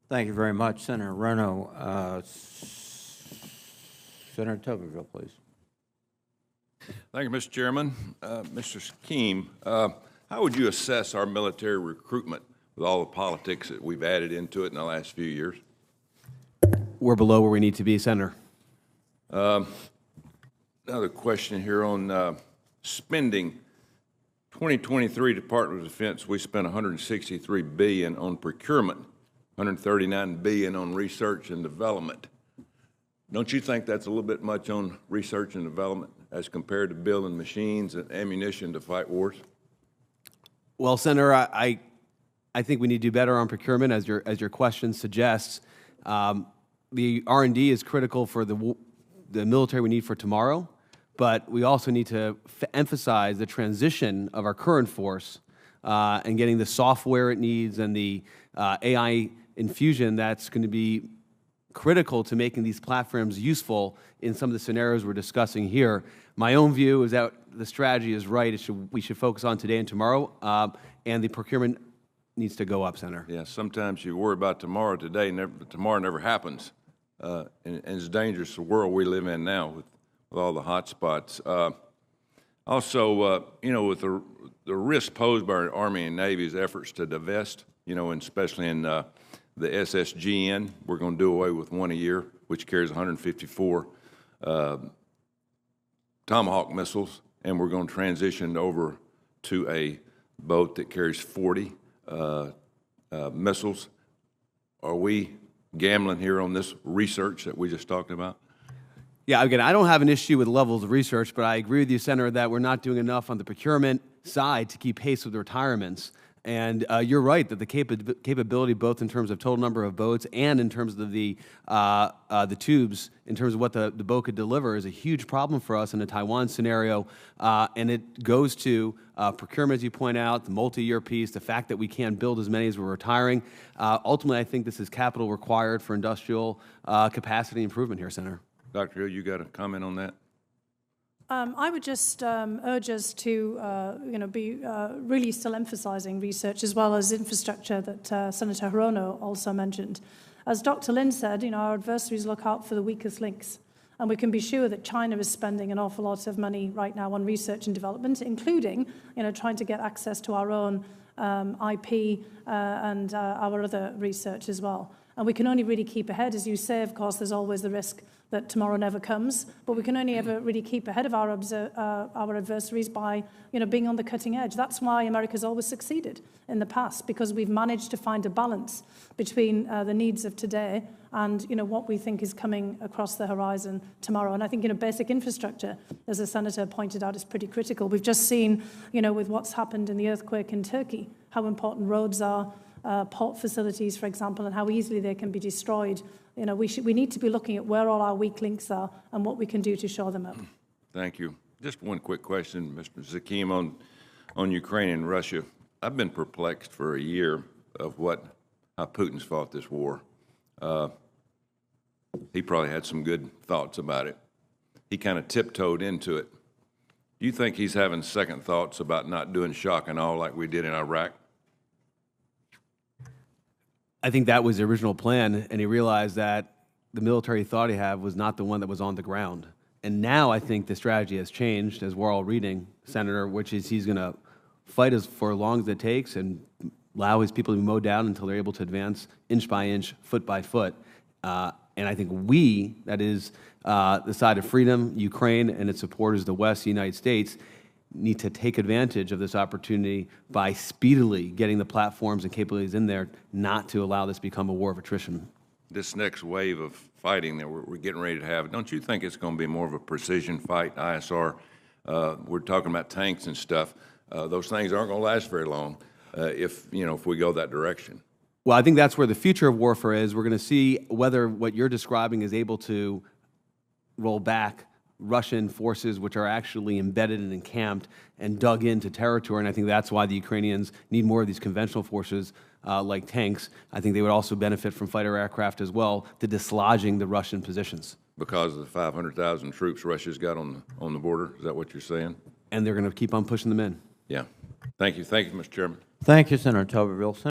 Thank you very much, Senator Reno. Senator Tuberville, please. Thank you, Mr. Chairman. Mr. Skeem, how would you assess our military recruitment with all the politics that we've added into it in the last few years? We're below where we need to be, Senator. Another question here on spending. 2023 Department of Defense, we spent $163 billion on procurement, $139 billion on research and development. Don't you think that's a little bit much on research and development as compared to building machines and ammunition to fight wars? Well, Senator, I think we need to do better on procurement, as your question suggests. The R&D is critical for the military we need for tomorrow, but we also need to emphasize the transition of our current force and getting the software it needs and the AI infusion that's going to be critical to making these platforms useful in some of the scenarios we're discussing here. My own view is that the strategy is right. We should focus on today and tomorrow, and the procurement needs to go up, Senator. Yeah, sometimes you worry about tomorrow today, tomorrow never happens. And it's dangerous, the world we live in now with all the hot spots. Also, you know, with the risk posed by our Army and Navy's efforts to divest, you know, and especially in the SSGN, we're going to do away with one a year, which carries 154 Tomahawk missiles, and we're going to transition over to a boat that carries 40 missiles. Are we gambling here on this research that we just talked about? Yeah, again, I don't have an issue with levels of research, but I agree with you, Senator, that we're not doing enough on the procurement side to keep pace with the retirements. And you're right that the capability, both in terms of total number of boats and in terms of the tubes, in terms of what the boat could deliver, is a huge problem for us in a Taiwan scenario. And it goes to procurement, as you point out, the multi-year piece, the fact that we can't build as many as we're retiring. Ultimately, I think this is capital required for industrial capacity improvement here, Senator. Dr. Hill, you got a comment on that? I would just urge us to, be really still emphasizing research as well as infrastructure that Senator Hirono also mentioned. As Dr. Lin said, our adversaries look out for the weakest links. And we can be sure that China is spending an awful lot of money right now on research and development, including, trying to get access to our own IP and our other research as well. And we can only really keep ahead. As you say, of course, there's always the risk that tomorrow never comes, but we can only ever really keep ahead of our adversaries by, being on the cutting edge. That's why America's always succeeded in the past, because we've managed to find a balance between the needs of today and, what we think is coming across the horizon tomorrow. And I think, basic infrastructure, as the Senator pointed out, is pretty critical. We've just seen, with what's happened in the earthquake in Turkey, how important roads are, port facilities, for example, and how easily they can be destroyed. We need to be looking at where all our weak links are and what we can do to shore them up. Thank you. Just one quick question, Mr. Skeem, on Ukraine and Russia. I've been perplexed for a year of how Putin's fought this war. He probably had some good thoughts about it. He kind of tiptoed into it. Do you think he's having second thoughts about not doing shock and awe like we did in Iraq? I think that was the original plan, and he realized that the military he thought he had was not the one that was on the ground. And now I think the strategy has changed, as we're all reading, Senator, which is he's going to fight for as long as it takes and allow his people to be mowed down until they're able to advance inch by inch, foot by foot. And I think we, that is the side of freedom, Ukraine and its supporters, the West, the United States, need to take advantage of this opportunity by speedily getting the platforms and capabilities in there, not to allow this to become a war of attrition. This next wave of fighting that we're getting ready to have, don't you think it's going to be more of a precision fight, ISR? We're talking about tanks and stuff. Those things aren't going to last very long if we go that direction. Well, I think that's where the future of warfare is. We're going to see whether what you're describing is able to roll back Russian forces which are actually embedded and encamped and dug into territory, and I think that's why the Ukrainians need more of these conventional forces like tanks. I think they would also benefit from fighter aircraft as well to dislodging the Russian positions. Because of the 500,000 troops Russia's got on the border, is that what you're saying? And they're going to keep on pushing them in. Yeah. Thank you. Thank you, Mr. Chairman. Thank you, Senator Tuberville.